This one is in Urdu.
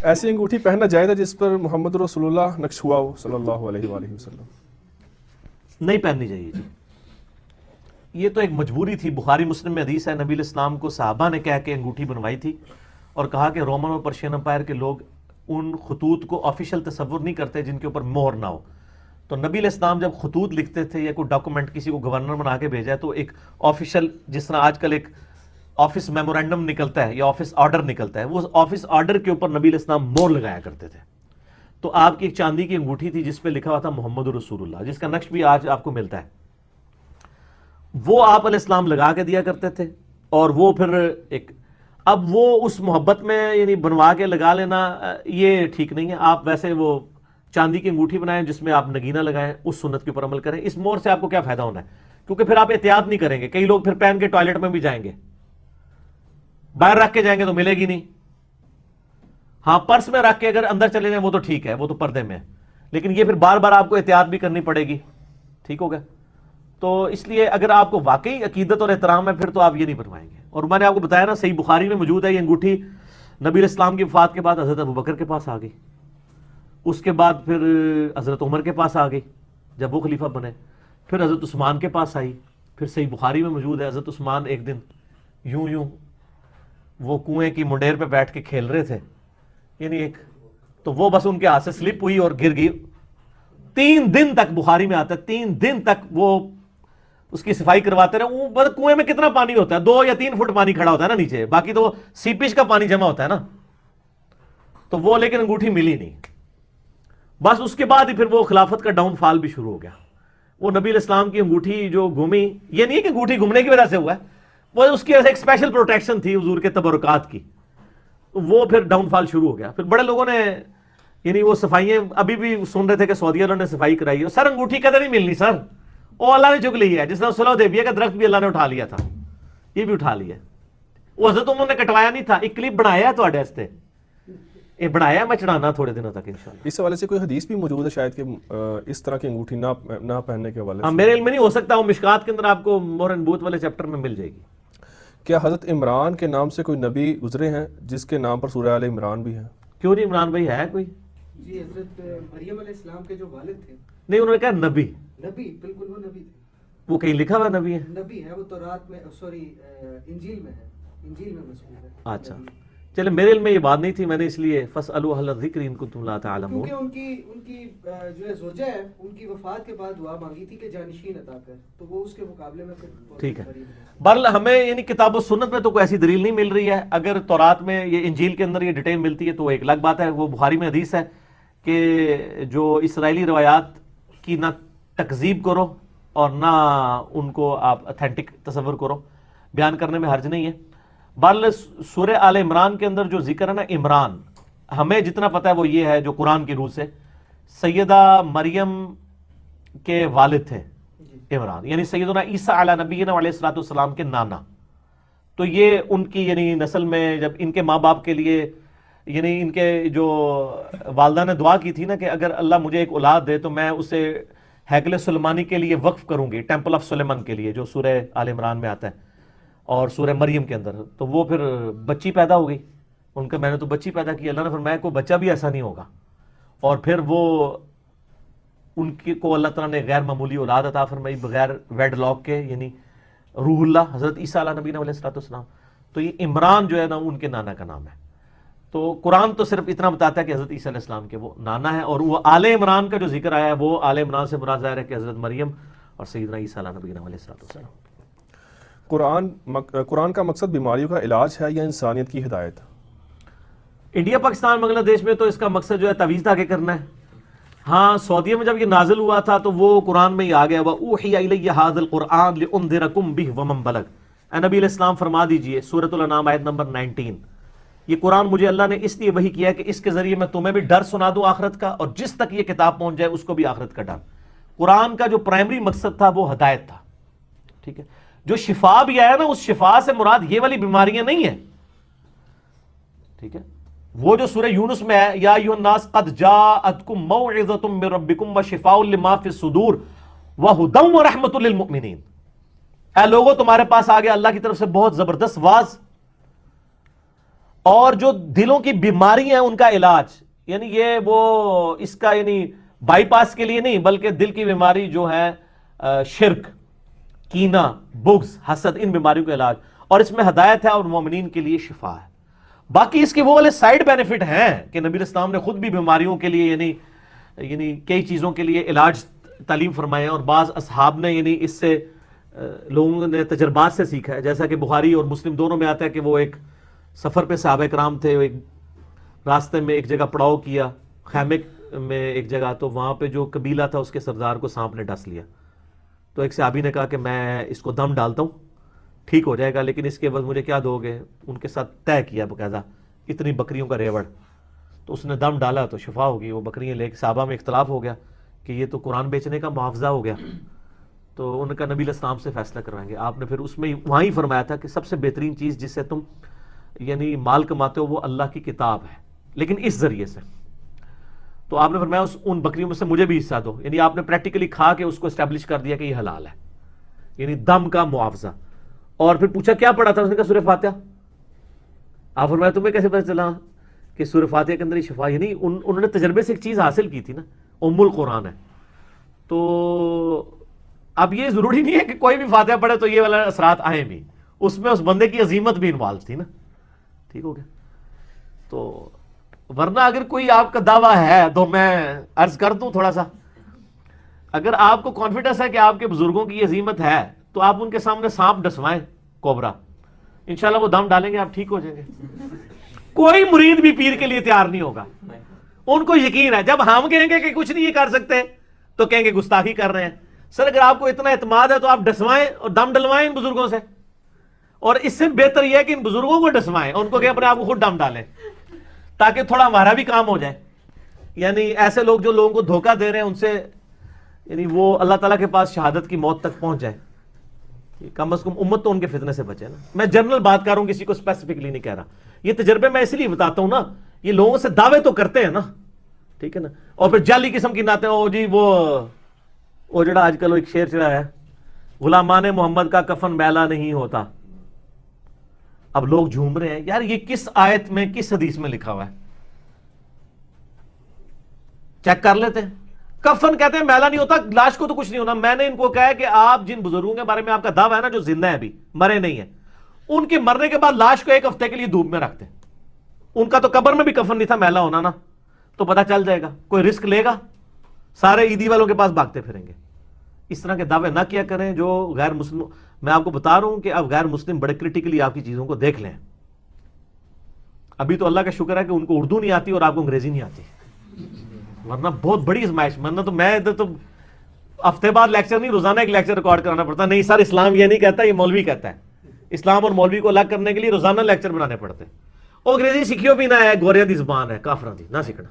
ایسی انگوٹھی پہننا جائز ہے جس پر محمد رسول اللہ نقش ہوا ہو صلی اللہ علیہ وآلہ وسلم؟ نہیں پہننی چاہیے جی، یہ تو ایک مجبوری تھی. بخاری مسلم میں حدیث ہے، نبی علیہ السلام کو صحابہ نے کہہ کے انگوٹھی بنوائی تھی اور کہا کہ رومن اور پرشین امپائر کے لوگ ان خطوط کو آفیشیل تصور نہیں کرتے جن کے اوپر مہر نہ ہو. تو نبی علیہ السلام جب خطوط لکھتے تھے یا کوئی ڈاکومنٹ کسی کو گورنر بنا کے بھیجا ہے تو ایک آفیشیل، جس طرح آج کل ایک آفس میمورینڈم نکلتا ہے یا آفس آرڈر نکلتا ہے، وہ آفس آرڈر کے اوپر نبی علیہ السلام مہر لگایا کرتے تھے. تو آپ کی ایک چاندی کی انگوٹھی تھی جس پہ لکھا ہوا تھا محمد رسول اللہ، جس کا نقش بھی آج آپ کو ملتا ہے. وہ آپ علیہ السلام لگا کے دیا کرتے تھے. اور وہ پھر ایک، اب وہ اس محبت میں یعنی بنوا کے لگا لینا یہ ٹھیک نہیں ہے. آپ ویسے وہ چاندی کی انگوٹھی بنائیں جس میں آپ نگینہ لگائیں، اس سنت کے اوپر عمل کریں. اس مہر سے آپ کو کیا فائدہ ہونا ہے؟ کیونکہ پھر آپ احتیاط نہیں کریں گے. کئی لوگ پھر پہن کے ٹوائلٹ میں بھی جائیں گے، باہر رکھ کے جائیں گے تو ملے گی نہیں. ہاں پرس میں رکھ کے اگر اندر چلے جائیں وہ تو ٹھیک ہے، وہ تو پردے میں ہے، لیکن یہ پھر بار بار آپ کو احتیاط بھی کرنی پڑے گی. ٹھیک ہوگا؟ تو اس لیے اگر آپ کو واقعی عقیدت اور احترام ہے پھر تو آپ یہ نہیں بنوائیں گے. اور میں نے آپ کو بتایا نا، صحیح بخاری میں موجود ہے یہ انگوٹھی نبی علیہ السلام کی وفات کے بعد حضرت ابوبکر کے پاس آ گئی، اس کے بعد پھر حضرت عمر کے پاس آ گئی جب وہ خلیفہ بنے، پھر حضرت عثمان کے پاس آئی. پھر صحیح بخاری میں موجود ہے حضرت عثمان ایک دن یوں وہ کنویں کی منڈیر پہ بیٹھ کے کھیل رہے تھے، یعنی ایک، تو وہ بس ان کے ہاتھ سے سلپ ہوئی اور گر گئی. 3 دن تک، بخاری میں آتا ہے 3 دن تک وہ اس کی صفائی کرواتے رہے. وہ کنویں میں کتنا پانی ہوتا ہے؟ 2 یا 3 فٹ پانی کھڑا ہوتا ہے نا نیچے، باقی تو سیپیج کا پانی جمع ہوتا ہے نا. تو وہ لیکن انگوٹھی ملی نہیں. بس اس کے بعد ہی پھر وہ خلافت کا ڈاؤن فال بھی شروع ہو گیا. وہ نبی علیہ السلام کی انگوٹھی جو گھومی، یہ نہیں کہ انگوٹھی گھومنے کی وجہ سے ہوا ہے، وہ اس کی ایک اسپیشل پروٹیکشن تھی حضور کے تبرکات کی. وہ پھر ڈاؤن فال شروع ہو گیا. پھر بڑے لوگوں نے یعنی وہ صفائیاں ابھی بھی سن رہے تھے کہ سعودی عرب نے صفائی کرائی ہے. سر انگوٹھی کدھر نہیں ملنی سر، وہ اللہ نے چک لی ہے. جس طرح صلح حدیبیہ کا درخت بھی اللہ نے اٹھا لیا تھا، یہ بھی اٹھا لیا. وہ حضرت عمر نے کٹوایا نہیں تھا، ایک کلپ بنایا ہے تھوڑے واسطے، یہ بنایا میں چڑھانا تھوڑے دنوں تک انشاءاللہ. اس حوالے سے کوئی حدیث بھی موجود ہے شاید کہ اس طرح کی انگوٹھی نہ پہننے کے حوالے سے؟ میرے علم میں نہیں، ہو سکتا وہ مشکات کے اندر آپ کو مہر نبوت والے چیپٹر میں مل جائے گی. کیا حضرت عمران کے نام سے کوئی نبی گزرے ہیں جس کے نام پر سورہ آل عمران بھی ہے؟ کیوں نہیں؟ عمران بھائی ہے کوئی؟ جی حضرت مریم علیہ السلام کے جو والد تھے. نہیں، انہوں نے کہا نبی. نبی، بالکل وہ نبی تھے. وہ کہیں لکھا ہوا نبی ہے؟ نبی ہے، وہ تورات میں، سوری انجیل میں ہے، انجیل میں مذکور ہے. اچھا چلے، میرے علم میں یہ بات نہیں تھی، میں نے اس لیے فَاسْأَلُوا أَهْلَ الذِّكْرِ إِن كُنتُمْ لَا تَعْلَمُونَ. کیونکہ ان کی جو ہے زوجہ ہے، ان کی وفات کے بعد دعا مانگی تھی کہ جانشین عطا کر، تو وہ اس کے مقابلے میں پھر ٹھیک ہے. بہرحال ہمیں یعنی کتاب و سنت میں تو کوئی ایسی دلیل نہیں مل رہی ہے. اگر تورات میں یہ انجیل کے اندر یہ ڈیٹیل ملتی ہے تو وہ ایک الگ بات ہے. وہ بخاری میں حدیث ہے کہ جو اسرائیلی روایات کی نہ تکذیب کرو اور نہ ان کو آپ اتھینٹک تصور کرو، بیان کرنے میں حرج نہیں ہے. بہرحال سورہ آل عمران کے اندر جو ذکر ہے نا عمران، ہمیں جتنا پتہ ہے وہ یہ ہے جو قرآن کی روح سے سیدہ مریم کے والد تھے عمران، یعنی سیدنا عیسیٰ علیہ نبینا علیہ الصلوۃ والسلام کے نانا. تو یہ ان کی یعنی نسل میں جب ان کے ماں باپ کے لیے یعنی ان کے جو والدہ نے دعا کی تھی نا کہ اگر اللہ مجھے ایک اولاد دے تو میں اسے ہیکل سلیمانی کے لیے وقف کروں گی، ٹیمپل آف سلیمان کے لیے، جو سورہ آل عمران میں آتا ہے اور سورہ مریم کے اندر. تو وہ پھر بچی پیدا ہو گئی ان کا، میں نے تو بچی پیدا کی. اللہ نے فرمایا کوئی بچہ بھی ایسا نہیں ہوگا. اور پھر وہ ان کی کو اللہ تعالیٰ نے غیر معمولی اولاد عطا فرمائی بغیر ویڈ لاک کے، یعنی روح اللہ حضرت عیسیٰ علیہ نبینا علیہ الصلوۃ والسلام. تو یہ عمران جو ہے نا ان کے نانا کا نام ہے. تو قرآن تو صرف اتنا بتاتا ہے کہ حضرت عیسیٰ علیہ السلام کے وہ نانا ہے. اور وہ آل عمران کا جو ذکر آیا ہے وہ آل عمران سے مراد ظاہر ہے کہ حضرت مریم اور سیدنا عیسیٰ علیہ نبینا علیہ الصلوۃ والسلام. قرآن کا مقصد بیماریوں کا علاج ہے یا انسانیت کی ہدایت؟ انڈیا پاکستان بنگلہ دیش میں تو اس کا مقصد جو ہے تعویذ دھاگے کرنا ہے. ہاں سعودیہ میں جب یہ نازل ہوا تھا تو وہ قرآن میں ہی آ گیا، وَأُوحِيَ إِلَيَّ هَذَا الْقُرْآنُ لِأُنذِرَكُم بِهِ وَمَن بَلَغَ. اے نبی علیہ السلام فرما دیجئے، سورۃ الانعام آیت نمبر 19، یہ قرآن مجھے اللہ نے اس لیے وحی کیا کہ اس کے ذریعے میں تمہیں بھی ڈر سنا دوں آخرت کا، اور جس تک یہ کتاب پہنچ جائے اس کو بھی آخرت کا ڈر. قرآن کا جو پرائمری مقصد تھا وہ ہدایت تھا. ٹھیک ہے، جو شفا بھی آیا نا اس شفا سے مراد یہ والی بیماریاں نہیں ہیں. ٹھیک ہے، وہ جو سورہ یونس میں ہے، یا ایھا الناس قد جاءتکم موعظۃ من ربکم وشفاء لما فی الصدور وہدی ورحمۃ للمؤمنین. اے لوگوں تمہارے پاس آ گیا اللہ کی طرف سے بہت زبردست واز اور جو دلوں کی بیماری ہیں ان کا علاج، یعنی یہ وہ اس کا یعنی بائی پاس کے لیے نہیں، بلکہ دل کی بیماری جو ہے شرک، کینہ، بغض، حسد، ان بیماریوں کا علاج، اور اس میں ہدایت ہے اور مومنین کے لیے شفا ہے۔ باقی اس کے وہ والے سائیڈ بینیفٹ ہیں کہ نبی اسلام نے خود بھی بیماریوں کے لیے یعنی کئی چیزوں کے لیے علاج تعلیم فرمائے ہیں، اور بعض اصحاب نے یعنی اس سے لوگوں نے تجربات سے سیکھا ہے، جیسا کہ بخاری اور مسلم دونوں میں آتا ہے کہ وہ ایک سفر پہ صحابہ کرام تھے، ایک راستے میں ایک جگہ پڑاؤ کیا، خیمے میں ایک جگہ، تو وہاں پہ جو قبیلہ تھا اس کے سردار کو سانپ نے ڈس لیا، تو ایک صحابی نے کہا کہ میں اس کو دم ڈالتا ہوں، ٹھیک ہو جائے گا، لیکن اس کے بعد مجھے کیا دو گے؟ ان کے ساتھ طے کیا باقاعدہ اتنی بکریوں کا ریوڑ، تو اس نے دم ڈالا تو شفا ہوگی۔ وہ بکریاں لے کے صحابہ میں اختلاف ہو گیا کہ یہ تو قرآن بیچنے کا معاوضہ ہو گیا، تو ان کا نبی علیہ السلام سے فیصلہ کروائیں گے۔ آپ نے پھر اس میں وہاں ہی فرمایا تھا کہ سب سے بہترین چیز جس سے تم یعنی مال کماتے ہو وہ اللہ کی کتاب ہے، لیکن اس ذریعے سے۔ تو آپ نے فرمایا ان بکریوں میں سے مجھے بھی حصہ دو، یعنی آپ نے پریکٹیکلی کھا کے اس کو اسٹیبلش کر دیا کہ یہ حلال ہے، یعنی دم کا معاوضہ۔ اور پھر پوچھا کیا پڑھا تھا؟ اس نے کہا سورہ فاتحہ۔ آپ فرمایا تمہیں کیسے پتہ چلا کہ سورہ فاتحہ کے اندر ہی شفا؟ یعنی انہوں نے تجربے سے ایک چیز حاصل کی تھی نا، ام القرآن ہے۔ تو اب یہ ضروری نہیں ہے کہ کوئی بھی فاتحہ پڑھے تو یہ والا اثرات آئیں بھی، اس میں اس بندے کی عظیمت بھی انوالو تھی نا، ٹھیک ہو گیا۔ تو ورنہ اگر کوئی آپ کا دعویٰ ہے تو میں عرض کر دوں تھوڑا سا، اگر آپ کو کانفیڈنس ہے کہ آپ کے بزرگوں کی عظیمت ہے تو آپ ان کے سامنے سانپ ڈسوائیں، کوبرا، انشاءاللہ وہ دم ڈالیں گے، آپ ٹھیک ہو جائیں گے۔ کوئی مرید بھی پیر کے لیے تیار نہیں ہوگا، ان کو یقین ہے جب ہم کہیں گے کہ کچھ نہیں یہ کر سکتے تو کہیں گے گستاخی کر رہے ہیں۔ سر اگر آپ کو اتنا اعتماد ہے تو آپ ڈسوائیں اور دم ڈلوائیں ان بزرگوں سے، اور اس سے بہتر یہ ہے کہ ان بزرگوں کو ڈسوائیں، ان کو کہ اپنے آپ کو خود دم ڈالیں تاکہ تھوڑا ہمارا بھی کام ہو جائے۔ یعنی ایسے لوگ جو لوگوں کو دھوکہ دے رہے ہیں ان سے یعنی وہ اللہ تعالیٰ کے پاس شہادت کی موت تک پہنچ جائے، کم از کم امت تو ان کے فتنے سے بچے نا۔ میں جنرل بات کر رہا ہوں، کسی کو اسپیسیفکلی نہیں کہہ رہا۔ یہ تجربے میں اس لیے بتاتا ہوں نا، یہ لوگوں سے دعوے تو کرتے ہیں نا، ٹھیک ہے نا، اور پھر جعلی قسم کی نعتیں، او جی وہ جڑا آج کل ایک شعر چڑھا ہے، غلامان محمد کا کفن میلا نہیں ہوتا۔ اب لوگ جھوم رہے ہیں، یار یہ کس آیت میں کس حدیث میں لکھا ہوا ہے؟ چیک کر لیتے ہیں۔ کفن کہتے ہیں میلا نہیں ہوتا، لاش کو تو کچھ نہیں ہونا۔ میں نے ان کو کہا ہے کہ آپ جن بزرگوں کے بارے میں آپ کا دعویٰ ہے نا جو زندہ ہیں ابھی مرے نہیں ہیں، ان کے مرنے کے بعد لاش کو ایک ہفتے کے لیے دھوپ میں رکھتے ہیں، ان کا تو قبر میں بھی کفن نہیں تھا میلا ہونا نا، تو پتہ چل جائے گا۔ کوئی رسک لے گا؟ سارے عیدی والوں کے پاس بھاگتے پھریں گے۔ اس طرح کے دعوے نہ کیا کریں جو غیر مسلم۔ میں آپ کو بتا رہا ہوں کہ اب غیر مسلم بڑے کرٹیکلی آپ کی چیزوں کو دیکھ لیں۔ ابھی تو اللہ کا شکر ہے کہ ان کو اردو نہیں آتی اور آپ کو انگریزی نہیں آتی، ورنہ بہت بڑی ازمائش۔ ورنہ تو میں ادھر تو ہفتے بعد لیکچر نہیں، روزانہ ایک لیکچر ریکارڈ کرانا پڑتا۔ نہیں سر اسلام یہ نہیں کہتا، یہ مولوی کہتا ہے۔ اسلام اور مولوی کو الگ کرنے کے لیے روزانہ لیکچر بنانے پڑتے۔ اور انگریزی سیکھیو بھی نہ ہے، گوریاں دی زبان ہے، کافراں دی نہ سیکھنا۔